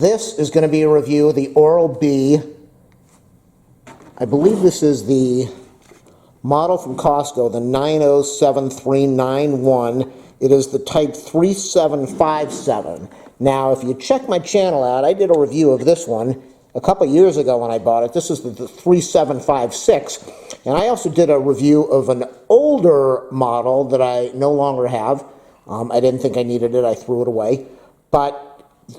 This is going to be a review of the Oral-B. I believe this is the model from Costco, the 907391. It is the type 3757. Now, if you check my channel out, I did a review of this one a couple years ago when I bought it. This is the 3756. And I also did a review of an older model that I no longer have. I didn't think I needed it. I threw it away. But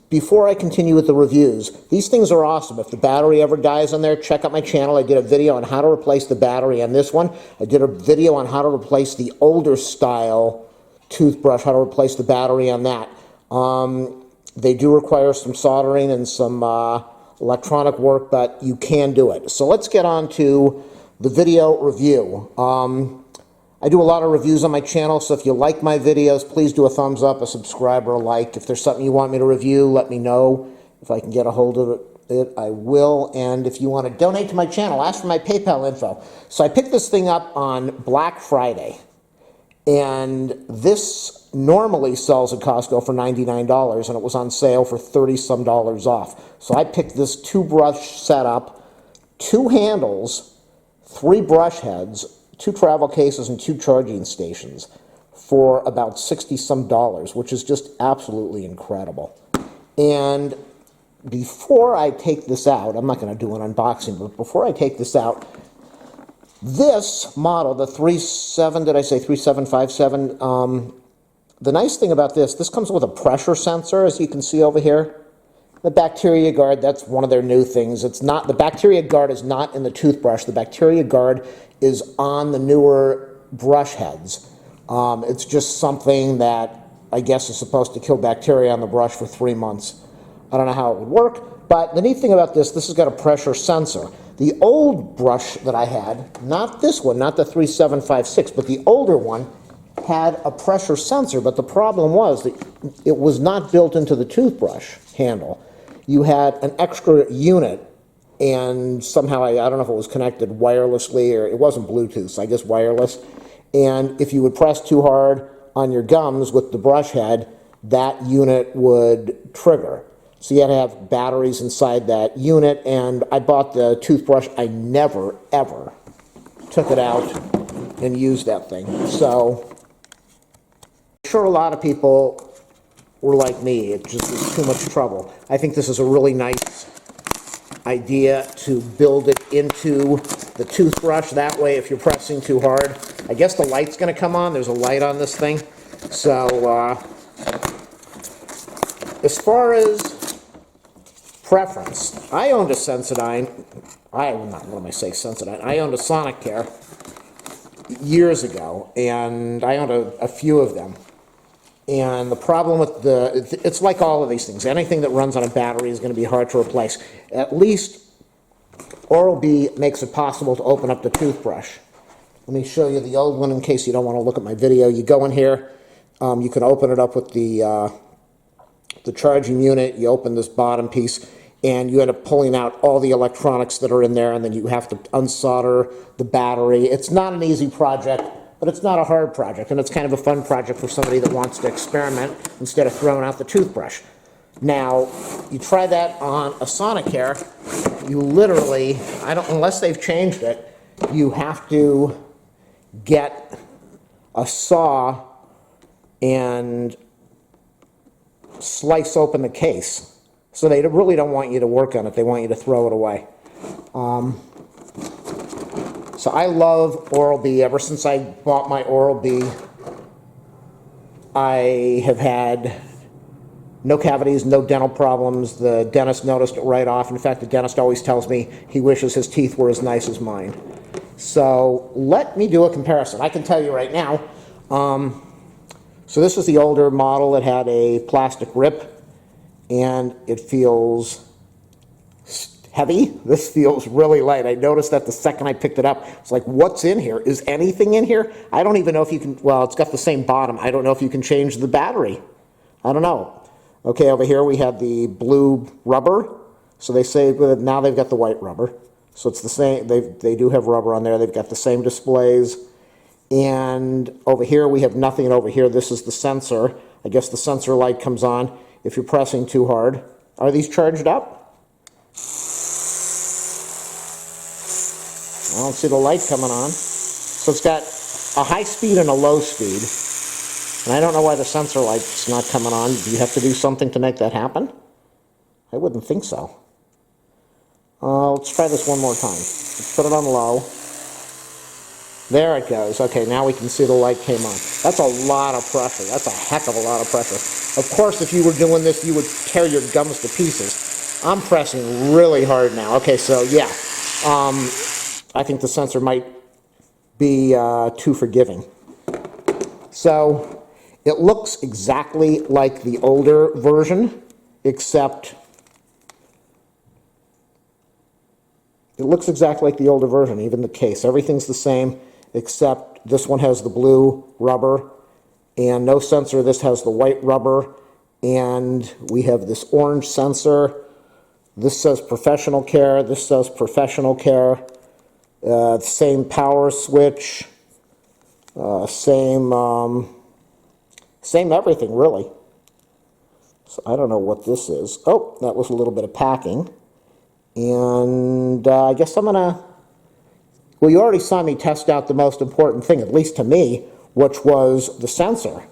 before I continue with the reviews, these things are awesome. If the battery ever dies on there, check out my channel. I did a video on how to replace the battery on this one. I did a video on how to replace the older style toothbrush, how to replace the battery on that. They do require some soldering and some electronic work, but you can do it. So let's get on to the video review. I do a lot of reviews on my channel, so if you like my videos, please do a thumbs up, a subscribe, or a like. If there's something you want me to review, let me know. If I can get a hold of it, I will. And if you want to donate to my channel, ask for my PayPal info. So I picked this thing up on Black Friday, and this normally sells at Costco for $99, and it was on sale for $30-some off. So I picked this two-brush setup, 2 handles, 3 brush heads, 2 travel cases, and 2 charging stations for about $60-some, which is just absolutely incredible. And before I take this out, I'm not going to do an unboxing, but before I take this out, this model, the 3757, the nice thing about this comes with a pressure sensor, as you can see over here. The bacteria guard, that's one of their new things. It's not, the bacteria guard is not in the toothbrush. The bacteria guard is on the newer brush heads. It's just something that I guess is supposed to kill bacteria on the brush for 3 months. I don't know how it would work, but the neat thing about this has got a pressure sensor. The old brush that I had, not this one, not the 3756, but the older one, had a pressure sensor, but the problem was that it was not built into the toothbrush handle. You had an extra unit, and somehow, I don't know if it was connected wirelessly, or it wasn't Bluetooth, so I guess wireless. And if you would press too hard on your gums with the brush head, that unit would trigger. So you had to have batteries inside that unit, and I bought the toothbrush. I never, ever took it out and used that thing. So I'm sure a lot of people were like me. It just was too much trouble. I think this is a really nice idea to build it into the toothbrush. That way, if you're pressing too hard, I guess the light's going to come on. There's a light on this thing. So as far as preference, I owned a Sensodyne. I owned a Sonicare years ago, and I owned a few of them. And the problem with it's like all of these things. Anything that runs on a battery is going to be hard to replace. At least Oral-B makes it possible to open up the toothbrush. Let me show you the old one in case you don't want to look at my video. You go in here, you can open it up with the charging unit. You open this bottom piece, and you end up pulling out all the electronics that are in there, and then you have to unsolder the battery. It's not an easy project, but it's not a hard project, and it's kind of a fun project for somebody that wants to experiment instead of throwing out the toothbrush. Now, you try that on a Sonicare, you literally, unless they've changed it, you have to get a saw and slice open the case. So they really don't want you to work on it. They want you to throw it away. So I love Oral-B. Ever since I bought my Oral-B, I have had no cavities, no dental problems. The dentist noticed it right off. In fact, the dentist always tells me he wishes his teeth were as nice as mine. So let me do a comparison. I can tell you right now. So this is the older model. It had a plastic rip, and it feels heavy. This feels really light. I noticed that the second I picked it up. It's like, what's in here? Is anything in here? I don't even know if you can, well, it's got the same bottom. I don't know if you can change the battery. I don't know. Okay, over here we have the blue rubber. So they say now they've got the white rubber. So it's the same, they do have rubber on there. They've got the same displays. And over here we have nothing, and over here this is the sensor. I guess the sensor light comes on if you're pressing too hard. Are these charged up? I don't see the light coming on. So it's got a high speed and a low speed. And I don't know why the sensor light's not coming on. Do you have to do something to make that happen? I wouldn't think so. Let's try this one more time. Let's put it on low. There it goes. Okay, now we can see the light came on. That's a lot of pressure. That's a heck of a lot of pressure. Of course, if you were doing this, you would tear your gums to pieces. I'm pressing really hard now. Okay, so yeah. I think the sensor might be too forgiving. So it looks exactly like the older version, except it looks exactly like the older version, even the case. Everything's the same, except this one has the blue rubber, and no sensor. This has the white rubber, and we have this orange sensor. This says professional care. This says professional care. Same power switch. Same everything, really. So I don't know what this is. Oh, that was a little bit of packing. And I guess I'm going to... Well, you already saw me test out the most important thing, at least to me, which was the sensor.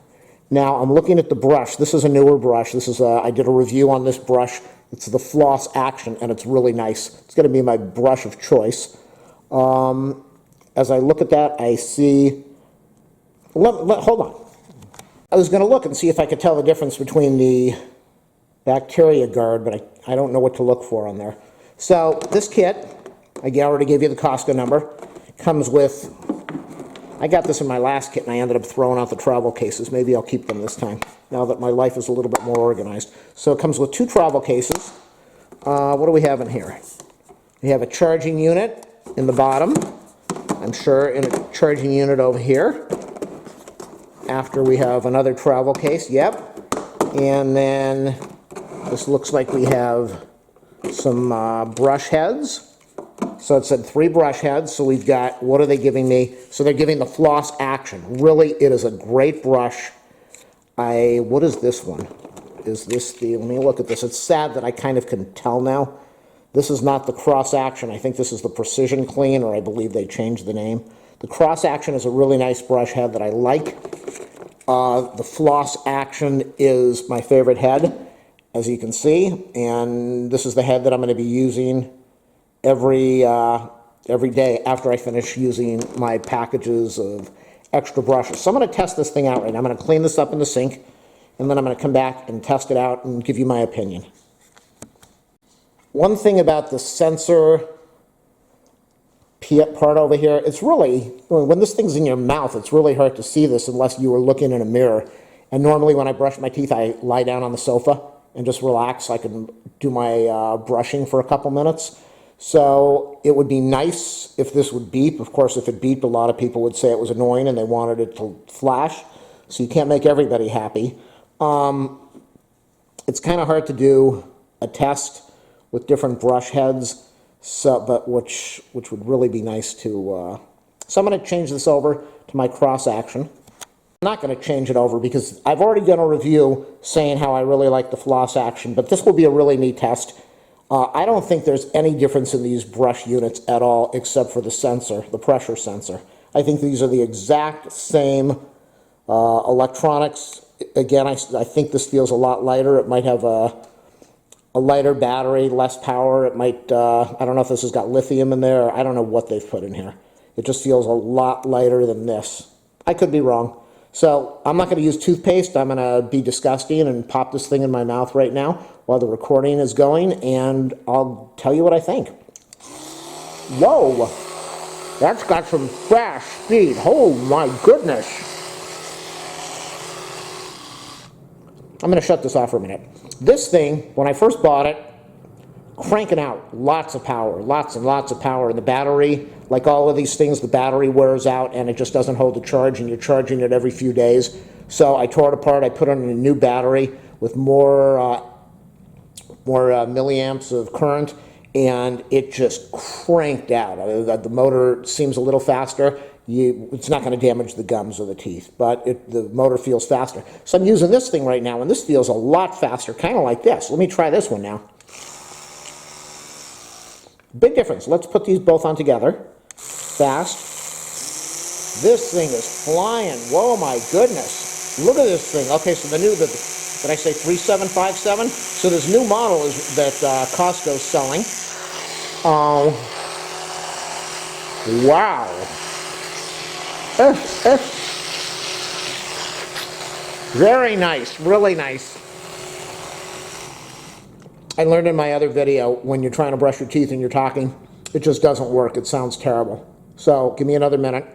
Now, I'm looking at the brush. This is a newer brush. This is I did a review on this brush. It's the Floss Action, and it's really nice. It's going to be my brush of choice. As I look at that, I see... hold on. I was going to look and see if I could tell the difference between the bacteria guard, but I don't know what to look for on there. So this kit, I already gave you the Costco number, comes with... I got this in my last kit, and I ended up throwing out the travel cases. Maybe I'll keep them this time, now that my life is a little bit more organized. So it comes with 2 travel cases. What do we have in here? We have a charging unit in the bottom. I'm sure in a charging unit over here. After we have another travel case, yep. And then this looks like we have some brush heads. So it said 3 brush heads. So we've got, what are they giving me? So they're giving the Floss Action. Really, it is a great brush. What is this one? Is this the, let me look at this. It's sad that I kind of can tell now. This is not the Cross Action. I think this is the Precision Clean, or I believe they changed the name. The Cross Action is a really nice brush head that I like. The Floss Action is my favorite head, as you can see, and this is the head that I'm going to be using every day after I finish using my packages of extra brushes. So I'm going to test this thing out right now. I'm going to clean this up in the sink, and then I'm going to come back and test it out and give you my opinion. One thing about the sensor part over here, it's really, when this thing's in your mouth, it's really hard to see this unless you were looking in a mirror. And normally when I brush my teeth, I lie down on the sofa and just relax so I can do my brushing for a couple minutes. So it would be nice if this would beep. Of course, if it beeped, a lot of people would say it was annoying and they wanted it to flash. So you can't make everybody happy. It's kind of hard to do a test with different brush heads. So, but which would really be nice to... So I'm going to change this over to my Cross Action. I'm not going to change it over because I've already done a review saying how I really like the Floss Action, but this will be a really neat test. I don't think there's any difference in these brush units at all except for the sensor, the pressure sensor. I think these are the exact same electronics. Again, I think this feels a lot lighter. It might have a lighter battery, less power. It might, I don't know if this has got lithium in there. I don't know what they've put in here. It just feels a lot lighter than this. I could be wrong. So I'm not going to use toothpaste. I'm going to be disgusting and pop this thing in my mouth right now while the recording is going, and I'll tell you what I think. Whoa! That's got some fast speed. Oh my goodness! I'm going to shut this off for a minute. This thing, when I first bought it, cranking out lots of power, lots and lots of power. And the battery, like all of these things, the battery wears out and it just doesn't hold the charge, and you're charging it every few days. So I tore it apart. I put it in a new battery with more milliamps of current, and it just cranked out. The motor seems a little faster. it's not going to damage the gums or the teeth, but the motor feels faster. So I'm using this thing right now, and this feels a lot faster, kind of like this. Let me try this one now. Big difference. Let's put these both on together. Fast. This thing is flying. Whoa, my goodness. Look at this thing. Okay, so did I say 3757? So this new model that Costco's selling. Wow. Very nice, really nice. I learned in my other video, when you're trying to brush your teeth and you're talking, it just doesn't work. It sounds terrible. So give me another minute.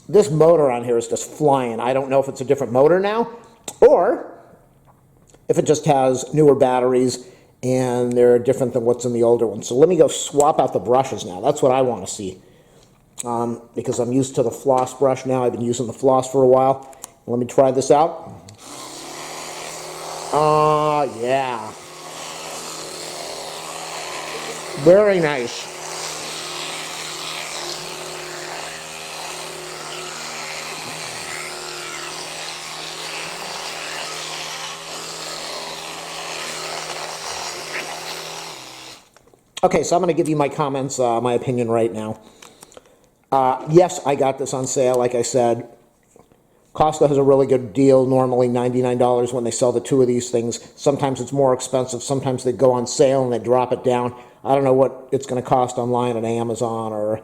This motor on here is just flying. I don't know if it's a different motor now, or if it just has newer batteries and they're different than what's in the older one. So let me go swap out the brushes now. That's what I want to see. Because I'm used to the floss brush now. I've been using the floss for a while. Let me try this out. Yeah. Very nice. Okay, so I'm going to give you my comments, my opinion right now. Yes, I got this on sale, like I said. Costco has a really good deal, normally $99 when they sell the two of these things. Sometimes it's more expensive. Sometimes they go on sale and they drop it down. I don't know what it's going to cost online at Amazon or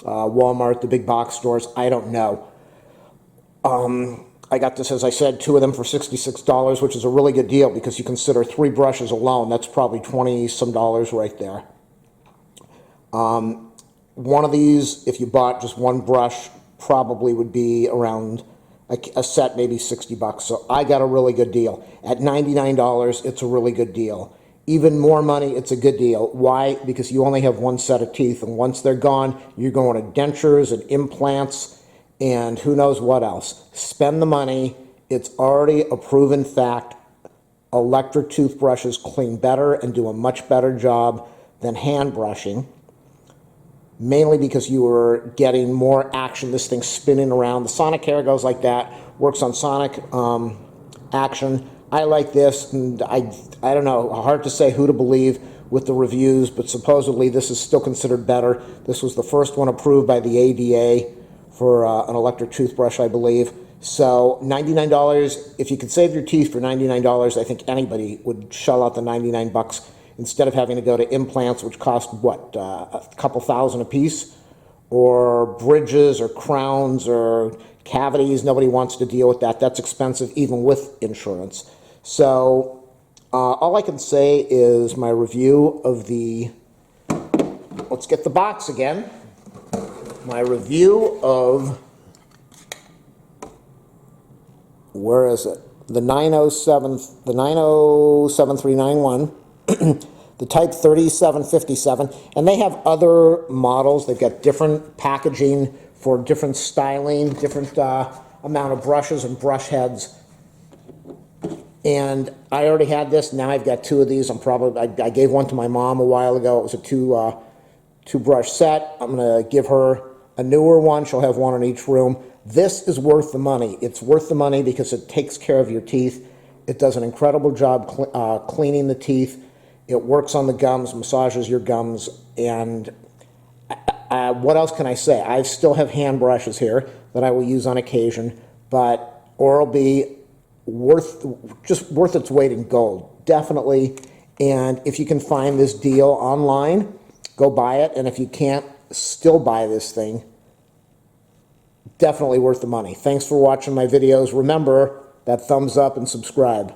Walmart, the big box stores. I don't know. I got this, as I said, two of them for $66, which is a really good deal because you consider 3 brushes alone. That's probably $20-some right there. One of these, if you bought just one brush, probably would be around a set, maybe $60. So I got a really good deal. At $99, it's a really good deal. Even more money, it's a good deal. Why? Because you only have one set of teeth, and once they're gone, you're going to dentures and implants and who knows what else. Spend the money. It's already a proven fact. Electric toothbrushes clean better and do a much better job than hand brushing. Mainly because you are getting more action. This thing's spinning around. The sonic hair goes like that, works on sonic action. I like this, and I don't know, hard to say who to believe with the reviews, but supposedly this is still considered better. This was the first one approved by the ADA for an electric toothbrush, I believe. So $99, if you could save your teeth for $99, I think anybody would shell out the $99 instead of having to go to implants, which cost, what, a couple thousand a piece, or bridges or crowns or cavities. Nobody wants to deal with that. That's expensive even with insurance. So all I can say is my review of the, let's get the box again. My review of, where is it? The 907-391. The Type 3757, and they have other models. They've got different packaging for different styling, different amount of brushes and brush heads. And I already had this. Now I've got 2 of these. I gave one to my mom a while ago. It was a two brush set. I'm going to give her a newer one. She'll have one in each room. This is worth the money. It's worth the money because it takes care of your teeth. It does an incredible job cleaning the teeth. It works on the gums, massages your gums, and what else can I say? I still have hand brushes here that I will use on occasion, but Oral-B, just worth its weight in gold, definitely. And if you can find this deal online, go buy it. And if you can't, still buy this thing. Definitely worth the money. Thanks for watching my videos. Remember that thumbs up and subscribe.